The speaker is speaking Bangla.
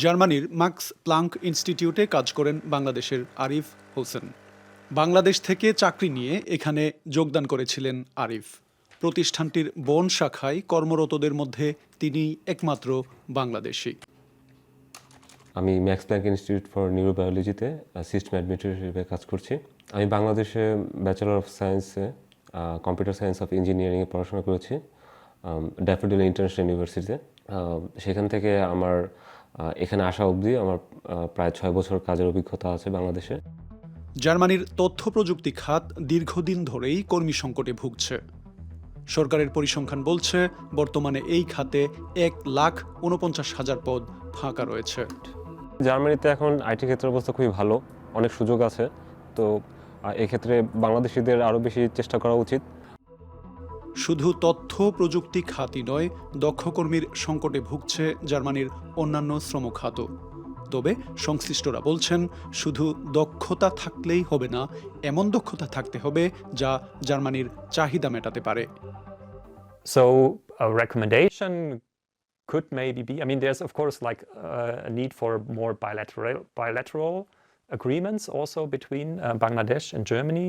জার্মানির মাক্স প্লাঙ্ক ইনস্টিটিউটে কাজ করেন বাংলাদেশের আরিফ হোসেন। বাংলাদেশ থেকে চাকরি নিয়ে এখানে যোগদান করেছিলেন আরিফ। প্রতিষ্ঠানটির বন শাখায় কর্মরতদের মধ্যে তিনিই একমাত্র বাংলাদেশি। আমি ম্যাক্স প্ল্যাঙ্ক ইনস্টিটিউট ফর নিউরোবায়োলজিতে সিস্টেম অ্যাডমিনিস্ট্রেটর হিসেবে কাজ করছি। আমি বাংলাদেশে ব্যাচেলর অফ সায়েন্সে কম্পিউটার সায়েন্স অফ ইঞ্জিনিয়ারিংয়ে পড়াশোনা করেছি ড্যাফোডিল ইন্টারন্যাশনাল ইউনিভার্সিটিতে। সেখান থেকে আমার এখানে আসা অবধি আমার প্রায় 6 বছর কাজের অভিজ্ঞতা আছে বাংলাদেশে। জার্মানির তথ্য প্রযুক্তি খাত দীর্ঘদিন ধরেই কর্মী সংকটে ভুগছে। সরকারের পরিসংখ্যান বলছে বর্তমানে এই খাতে 1,49,000 পদ ফাঁকা রয়েছে। জার্মানিতে এখন আইটি ক্ষেত্রের অবস্থা খুবই ভালো, অনেক সুযোগ আছে। তো এক্ষেত্রে বাংলাদেশিদের আরও বেশি চেষ্টা করা উচিত। শুধু তথ্য প্রযুক্তি খাতই নয়, দক্ষ কর্মীর সংকটে ভুগছে জার্মানির অন্যান্য শ্রম খাতও। তবে সংশ্লিষ্টরা বলছেন শুধু দক্ষতা থাকলেই হবে না, এমন দক্ষতা থাকতে হবে যা জার্মানির চাহিদা মেটাতে পারে। So a recommendation could maybe be, I mean, there's of course like a need for more bilateral agreements also between Bangladesh and Germany.